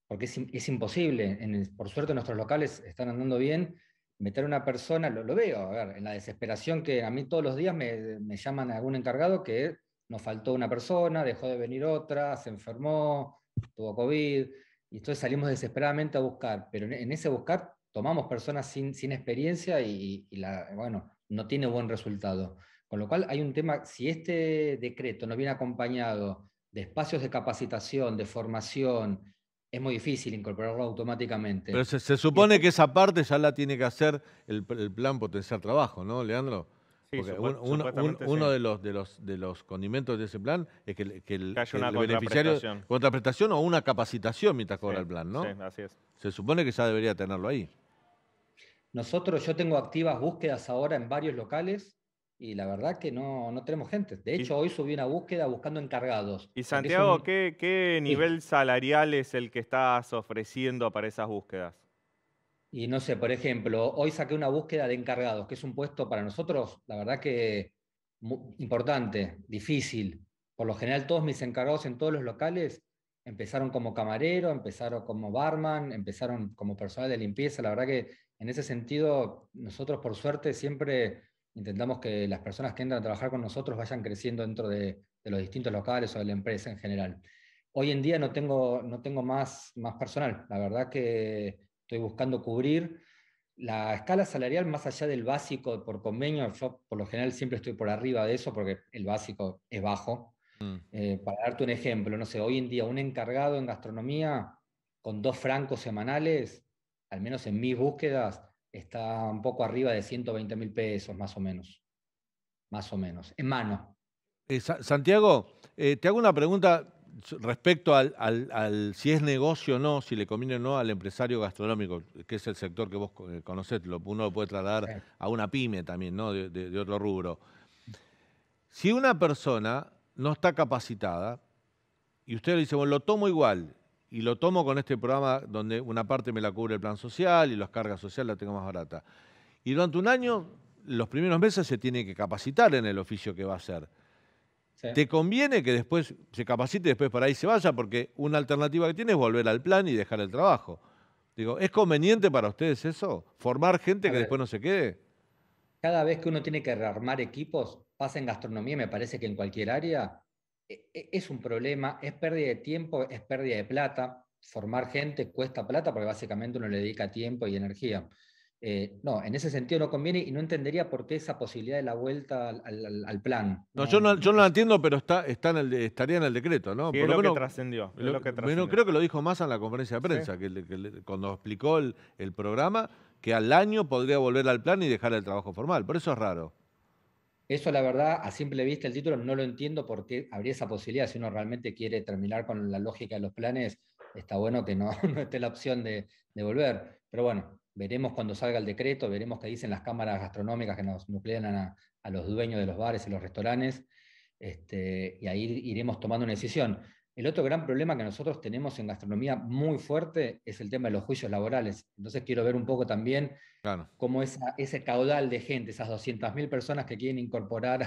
porque es imposible. Por suerte nuestros locales están andando bien. Meter a una persona, lo veo, a ver, en la desesperación que a mí todos los días me llaman a algún encargado que nos faltó una persona, dejó de venir otra, se enfermó, tuvo COVID. Y entonces salimos desesperadamente a buscar, pero en ese buscar tomamos personas sin experiencia bueno, no tiene buen resultado. Con lo cual hay un tema, si este decreto no viene acompañado de espacios de capacitación, de formación, es muy difícil incorporarlo automáticamente. Pero se supone que esa parte ya la tiene que hacer el plan Potenciar Trabajo, ¿no, Leandro? Sí, Porque supuestamente uno sí. de los condimentos de ese plan es que el haya una beneficiario contraprestación o una capacitación mientras cobra Sí, el plan, ¿no? Sí, así es. Se supone que ya debería tenerlo ahí. Yo tengo activas búsquedas ahora en varios locales y la verdad que no tenemos gente. De hecho, hoy subí una búsqueda buscando encargados. Y O sea, que es Santiago, un- ¿qué nivel salarial es el que estás ofreciendo para esas búsquedas? Y no sé, por ejemplo, hoy saqué una búsqueda de encargados, que es un puesto para nosotros, la verdad que importante, difícil. Por lo general, todos mis encargados en todos los locales empezaron como camarero, empezaron como barman, empezaron como personal de limpieza. La verdad que en ese sentido, nosotros por suerte siempre intentamos que las personas que entran a trabajar con nosotros vayan creciendo dentro de los distintos locales o de la empresa en general. Hoy en día no tengo más personal. La verdad que estoy buscando cubrir la escala salarial más allá del básico por convenio. Yo por lo general siempre estoy por arriba de eso porque el básico es bajo. Para darte un ejemplo, no sé, hoy en día un encargado en gastronomía con 2 francos semanales, al menos en mis búsquedas, está un poco arriba de 120.000 pesos más o menos. Más o menos, en mano. Santiago, te hago una pregunta respecto al si es negocio o no, si le conviene o no al empresario gastronómico, que es el sector que vos conocés, uno lo puede trasladar Sí. a una pyme también, ¿no? De otro rubro. Si una persona no está capacitada y usted le dice, bueno, lo tomo igual y lo tomo con este programa donde una parte me la cubre el plan social y las cargas sociales la tengo más barata. Y durante un año, los primeros meses se tiene que capacitar en el oficio que va a hacer. Sí. ¿Te conviene que después se capacite y después para ahí se vaya? Porque una alternativa que tiene es volver al plan y dejar el trabajo. Digo, ¿es conveniente para ustedes eso? ¿Formar gente A que ver, después no se quede? cada vez que uno tiene que rearmar equipos, pasa en gastronomía, me parece que en cualquier área, es un problema, es pérdida de tiempo, es pérdida de plata. Formar gente cuesta plata porque básicamente uno le dedica tiempo y energía. No, en ese sentido no conviene y no entendería por qué esa posibilidad de la vuelta al plan. No, No, yo no la entiendo, pero estaría en el decreto, ¿no? Sí, Por es lo lo que menos, trascendió. Es lo que trascendió. creo que lo dijo Massa en la conferencia de prensa, Sí. cuando explicó el programa, que al año podría volver al plan y dejar el trabajo formal. Por eso es raro. Eso, la verdad, a simple vista el título no lo entiendo por qué habría esa posibilidad. Si uno realmente quiere terminar con la lógica de los planes, está bueno que no, no esté la opción de volver. Pero bueno, veremos cuando salga el decreto, veremos qué dicen las cámaras gastronómicas que nos nuclean a los dueños de los bares y los restaurantes, y ahí iremos tomando una decisión. El otro gran problema que nosotros tenemos en gastronomía muy fuerte es el tema de los juicios laborales. Entonces quiero ver un poco también Claro. cómo ese caudal de gente, esas 200.000 personas que quieren incorporar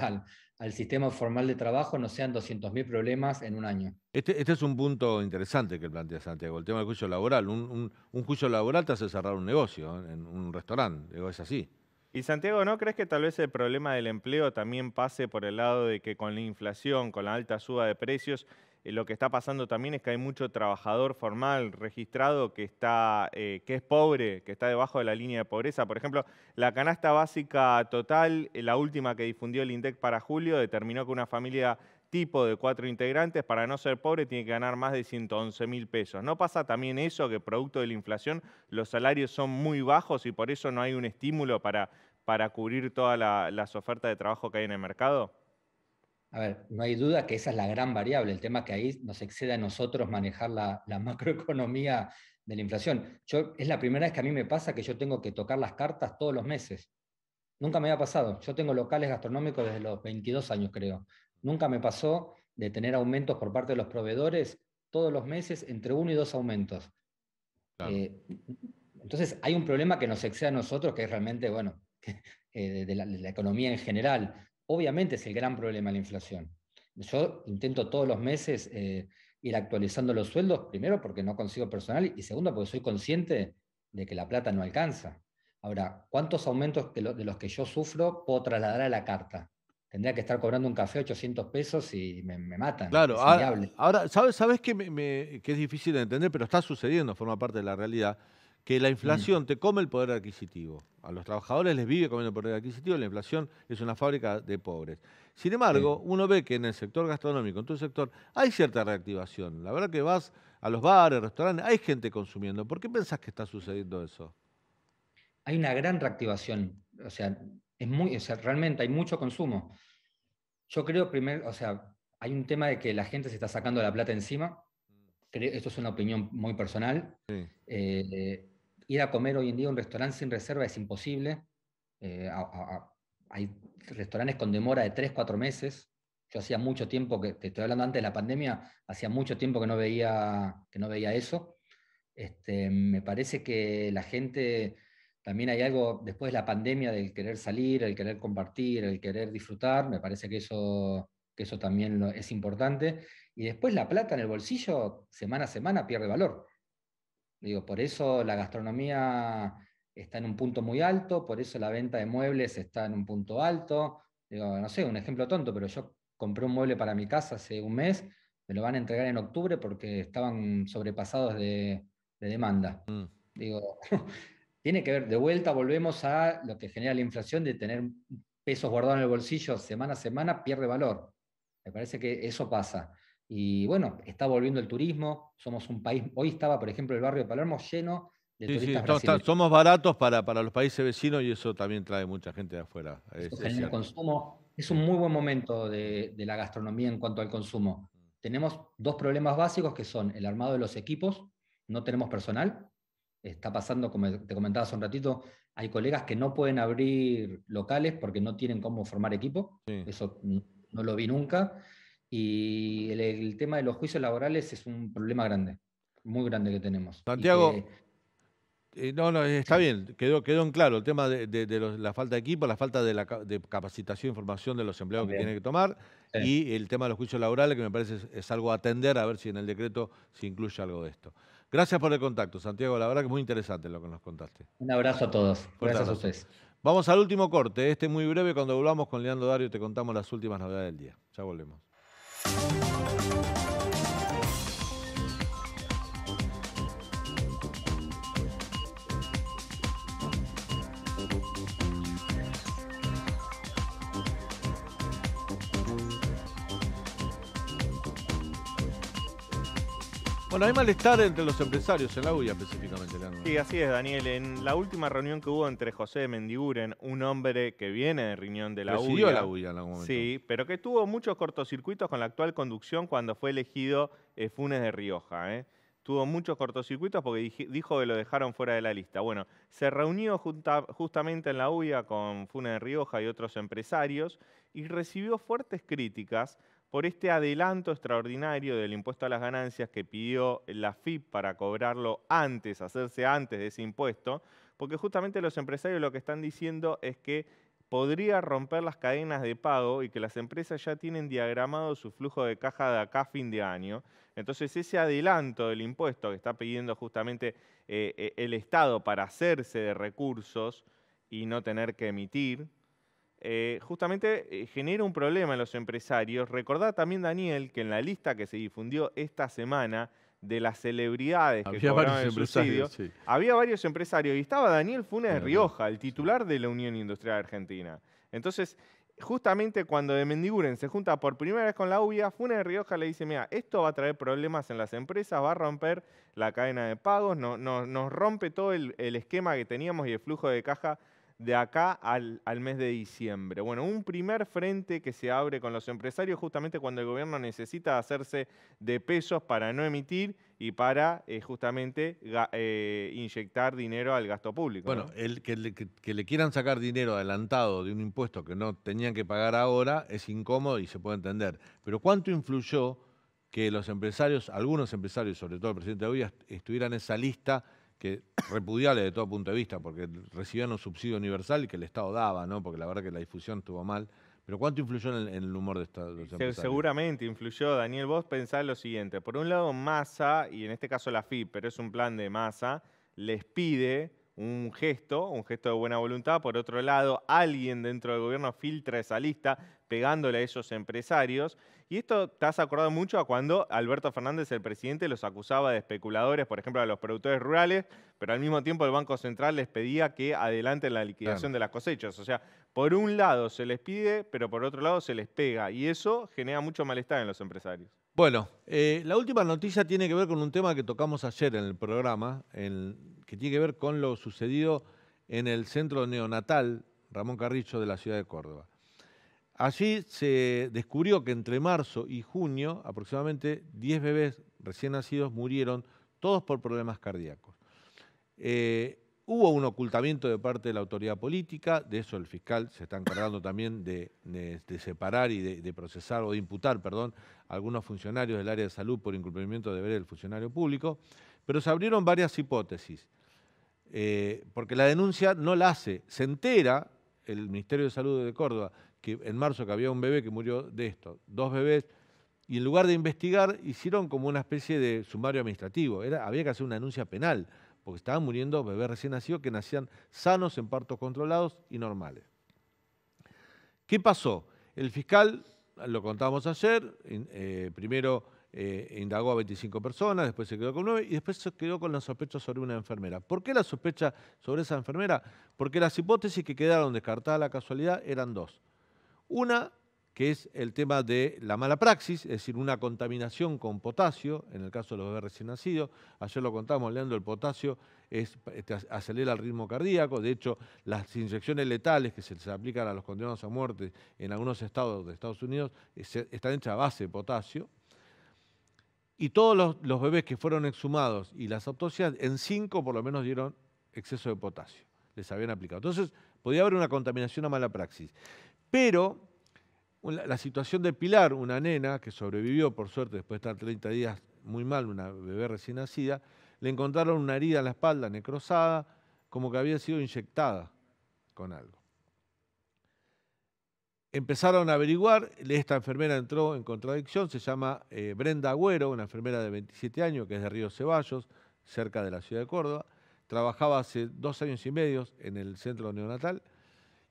al sistema formal de trabajo, no sean 200.000 problemas en un año. Este es un punto interesante que plantea Santiago, el tema del juicio laboral. Un juicio laboral te hace cerrar un negocio, en un restaurante, digo, es así. Y Santiago, ¿no crees que tal vez el problema del empleo también pase por el lado de que con la inflación, con la alta suba de precios, lo que está pasando también es que hay mucho trabajador formal registrado que es pobre, que está debajo de la línea de pobreza? Por ejemplo, la canasta básica total, la última que difundió el INDEC para julio, determinó que una familia tipo de 4 integrantes, para no ser pobre, tiene que ganar más de 111.000 pesos. ¿No pasa también eso, que producto de la inflación los salarios son muy bajos y por eso no hay un estímulo para cubrir todas las ofertas de trabajo que hay en el mercado? A ver, no hay duda que esa es la gran variable, el tema que ahí nos excede a nosotros manejar la macroeconomía de la inflación. Es la primera vez que a mí me pasa que yo tengo que tocar las cartas todos los meses. Nunca me había pasado. Yo tengo locales gastronómicos desde los 22 años, creo. Nunca me pasó de tener aumentos por parte de los proveedores todos los meses, entre 1 y 2 aumentos. Claro. Entonces hay un problema que nos excede a nosotros, que es realmente, bueno, de la economía en general. Obviamente es el gran problema la inflación. Yo intento todos los meses ir actualizando los sueldos, primero porque no consigo personal y segundo porque soy consciente de que la plata no alcanza. Ahora, ¿cuántos aumentos de los que yo sufro puedo trasladar a la carta? Tendría que estar cobrando un café 800 pesos y me matan. Claro, Es inviable. ahora ¿sabes que es difícil de entender, pero está sucediendo, forma parte de la realidad, que la inflación te come el poder adquisitivo. A los trabajadores les vive comiendo el poder adquisitivo, la inflación es una fábrica de pobres. Sin embargo, uno ve que en el sector gastronómico, en tu sector, hay cierta reactivación. La verdad que vas a los bares, restaurantes, hay gente consumiendo. ¿Por qué pensás que está sucediendo eso? Hay una gran reactivación, o sea, realmente hay mucho consumo. Yo creo primero, o sea, hay un tema de que la gente se está sacando la plata encima. Esto es una opinión muy personal. Sí. Ir a comer hoy en día a un restaurante sin reserva es imposible. Hay restaurantes con demora de 3, 4 meses. Yo hacía mucho tiempo, te estoy hablando antes de la pandemia, hacía mucho tiempo que no veía eso. Me parece que la gente, también hay algo después de la pandemia del querer salir, el querer compartir, el querer disfrutar. Me parece que eso también es importante. Y después la plata en el bolsillo, semana a semana, pierde valor. Digo, por eso la gastronomía está en un punto muy alto, por eso la venta de muebles está en un punto alto. Digo, no sé, un ejemplo tonto, pero yo compré un mueble para mi casa hace un mes, me lo van a entregar en octubre porque estaban sobrepasados de demanda. Digo, tiene que ver, de vuelta volvemos a lo que genera la inflación de tener pesos guardados en el bolsillo semana a semana, pierde valor. Me parece que eso pasa. Y bueno, está volviendo el turismo, somos un país, hoy estaba, por ejemplo, el barrio de Palermo lleno de turistas brasileños. Somos baratos para los países vecinos y eso también trae mucha gente de afuera. Eso genera consumo. Es un muy buen momento de la gastronomía en cuanto al consumo. Tenemos 2 problemas básicos que son el armado de los equipos, no tenemos personal. Está pasando, como te comentaba hace un ratito, hay colegas que no pueden abrir locales porque no tienen cómo formar equipo. Sí. Eso no lo vi nunca. Y el tema de los juicios laborales es un problema grande, muy grande que tenemos. Santiago, está bien, quedó en claro el tema de la falta de equipo, la falta de capacitación e información de los empleados también que tienen que tomar, y el tema de los juicios laborales, que me parece es algo a atender, a ver si en el decreto se incluye algo de esto. Gracias por el contacto, Santiago, la verdad que es muy interesante lo que nos contaste. Un abrazo a todos. Gracias a ustedes. Vamos al último corte, muy breve. Cuando volvamos con Leandro Dario te contamos las últimas novedades del día. Ya volvemos. Bueno, hay malestar entre los empresarios en la UIA específicamente, Leandro. Sí, así es, Daniel. En la última reunión que hubo entre José de Mendiguren, un hombre que viene de riñón de la UIA. Presidió la UIA en algún momento. Sí, pero que tuvo muchos cortocircuitos con la actual conducción cuando fue elegido Funes de Rioja. Tuvo muchos cortocircuitos porque dijo que lo dejaron fuera de la lista. Bueno, se reunió justamente en la UIA con Funes de Rioja y otros empresarios y recibió fuertes críticas por este adelanto extraordinario del impuesto a las ganancias que pidió la FIP para cobrarlo hacerse antes de ese impuesto, porque justamente los empresarios lo que están diciendo es que podría romper las cadenas de pago y que las empresas ya tienen diagramado su flujo de caja de acá a fin de año. Entonces ese adelanto del impuesto que está pidiendo justamente el Estado para hacerse de recursos y no tener que emitir, justamente genera un problema en los empresarios. Recordá también, Daniel, que en la lista que se difundió esta semana de las celebridades que cobraban el subsidio, había varios empresarios y estaba Daniel Funes de Rioja, el titular de la Unión Industrial Argentina. Entonces, justamente cuando de Mendiguren se junta por primera vez con la UIA, Funes de Rioja le dice, mira, esto va a traer problemas en las empresas, va a romper la cadena de pagos, nos rompe todo el esquema que teníamos y el flujo de caja de acá al mes de diciembre. Bueno, un primer frente que se abre con los empresarios justamente cuando el gobierno necesita hacerse de pesos para no emitir y para justamente inyectar dinero al gasto público. Bueno, ¿no? Que le quieran sacar dinero adelantado de un impuesto que no tenían que pagar ahora es incómodo y se puede entender. Pero ¿cuánto influyó que los empresarios, algunos empresarios, sobre todo el presidente de UIA, estuvieran en esa lista que repudiable de todo punto de vista, porque recibían un subsidio universal y que el Estado daba, ¿no? Porque la verdad que la difusión estuvo mal. Pero ¿cuánto influyó en el humor de los empresarios? Seguramente influyó, Daniel. Vos pensás lo siguiente. Por un lado, Massa, y en este caso la FIP, pero es un plan de Massa, les pide un gesto de buena voluntad. Por otro lado, alguien dentro del gobierno filtra esa lista pegándole a esos empresarios. Y esto te has acordado mucho a cuando Alberto Fernández, el presidente, los acusaba de especuladores, por ejemplo, a los productores rurales, pero al mismo tiempo el Banco Central les pedía que adelanten la liquidación de las cosechas. O sea, por un lado se les pide, pero por otro lado se les pega. Y eso genera mucho malestar en los empresarios. Bueno, la última noticia tiene que ver con un tema que tocamos ayer en el programa, que tiene que ver con lo sucedido en el centro neonatal Ramón Carrillo de la ciudad de Córdoba. Allí se descubrió que entre marzo y junio aproximadamente 10 bebés recién nacidos murieron, todos por problemas cardíacos. Hubo un ocultamiento de parte de la autoridad política, de eso el fiscal se está encargando también de separar y de procesar o de imputar, perdón, a algunos funcionarios del área de salud por incumplimiento de deberes del funcionario público, pero se abrieron varias hipótesis, porque la denuncia no la hace. Se entera el Ministerio de Salud de Córdoba que en marzo que había un bebé que murió de esto, 2 bebés, y en lugar de investigar hicieron como una especie de sumario administrativo. Había que hacer una denuncia penal, porque estaban muriendo bebés recién nacidos que nacían sanos en partos controlados y normales. ¿Qué pasó? El fiscal, lo contábamos ayer, primero indagó a 25 personas, después se quedó con 9 y después se quedó con la sospecha sobre una enfermera. ¿Por qué la sospecha sobre esa enfermera? Porque las hipótesis que quedaron descartadas a la casualidad eran 2. Una, que es el tema de la mala praxis, es decir, una contaminación con potasio, en el caso de los bebés recién nacidos. Ayer lo contamos, Leandro, el potasio acelera el ritmo cardíaco. De hecho, las inyecciones letales que se les aplican a los condenados a muerte en algunos estados de Estados Unidos están hechas a base de potasio. Y todos los bebés que fueron exhumados y las autopsias, en 5 por lo menos dieron exceso de potasio. Les habían aplicado. Entonces, podía haber una contaminación a mala praxis. Pero la situación de Pilar, una nena que sobrevivió, por suerte, después de estar 30 días muy mal, una bebé recién nacida, le encontraron una herida en la espalda necrosada, como que había sido inyectada con algo. Empezaron a averiguar, esta enfermera entró en contradicción, se llama Brenda Agüero, una enfermera de 27 años, que es de Río Ceballos, cerca de la ciudad de Córdoba. Trabajaba hace 2 años y medio en el centro neonatal,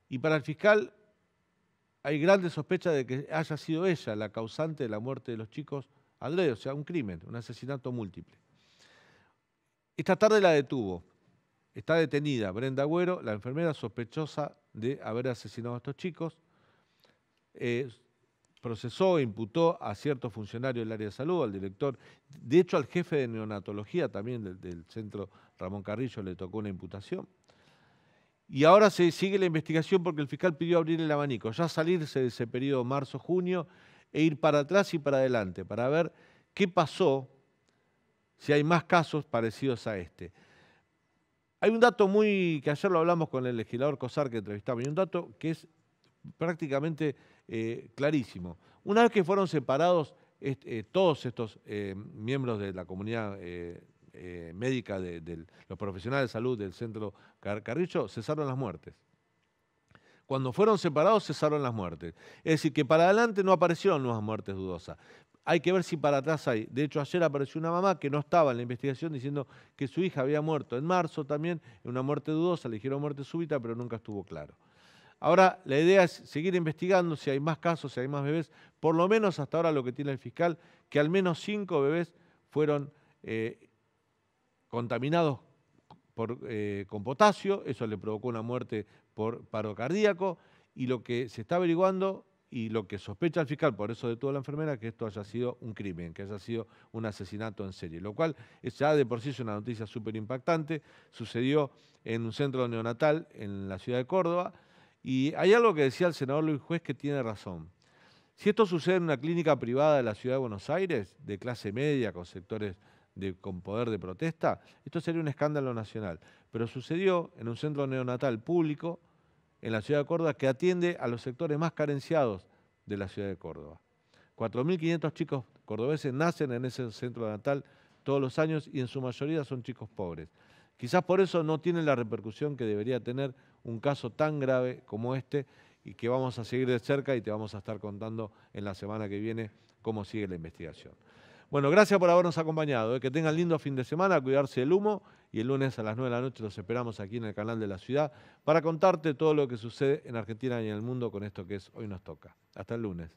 y para el fiscal hay grandes sospechas de que haya sido ella la causante de la muerte de los chicos al dedo, o sea, un crimen, un asesinato múltiple. Esta tarde la detuvo, está detenida Brenda Agüero, la enfermera sospechosa de haber asesinado a estos chicos. Procesó e imputó a ciertos funcionarios del área de salud, al director, de hecho al jefe de neonatología también del centro Ramón Carrillo le tocó una imputación. Y ahora se sigue la investigación porque el fiscal pidió abrir el abanico, ya salirse de ese periodo marzo-junio e ir para atrás y para adelante, para ver qué pasó, si hay más casos parecidos a este. Hay un dato que ayer lo hablamos con el legislador Cosar que entrevistamos, y un dato que es prácticamente clarísimo. Una vez que fueron separados todos estos miembros de la comunidad médica, de los profesionales de salud del centro Carrillo, cesaron las muertes. Cuando fueron separados, cesaron las muertes. Es decir, que para adelante no aparecieron nuevas muertes dudosas. Hay que ver si para atrás hay. De hecho, ayer apareció una mamá que no estaba en la investigación diciendo que su hija había muerto en marzo también, en una muerte dudosa, le dijeron muerte súbita, pero nunca estuvo claro. Ahora, la idea es seguir investigando si hay más casos, si hay más bebés. Por lo menos hasta ahora lo que tiene el fiscal, que al menos 5 bebés fueron contaminados con potasio, eso le provocó una muerte por paro cardíaco, y lo que se está averiguando y lo que sospecha el fiscal, por eso detuvo a la enfermera, que esto haya sido un crimen, que haya sido un asesinato en serie, lo cual ya de por sí es una noticia súper impactante. Sucedió en un centro neonatal en la ciudad de Córdoba, y hay algo que decía el senador Luis Juez que tiene razón. Si esto sucede en una clínica privada de la ciudad de Buenos Aires, de clase media, con sectores con poder de protesta, esto sería un escándalo nacional. Pero sucedió en un centro neonatal público en la ciudad de Córdoba que atiende a los sectores más carenciados de la ciudad de Córdoba. 4.500 chicos cordobeses nacen en ese centro neonatal todos los años y en su mayoría son chicos pobres. Quizás por eso no tiene la repercusión que debería tener un caso tan grave como este, y que vamos a seguir de cerca y te vamos a estar contando en la semana que viene cómo sigue la investigación. Bueno, gracias por habernos acompañado. Que tengan lindo fin de semana, cuidarse del humo. Y el lunes a las 9 de la noche los esperamos aquí en el canal de la ciudad para contarte todo lo que sucede en Argentina y en el mundo con esto que es Hoy Nos Toca. Hasta el lunes.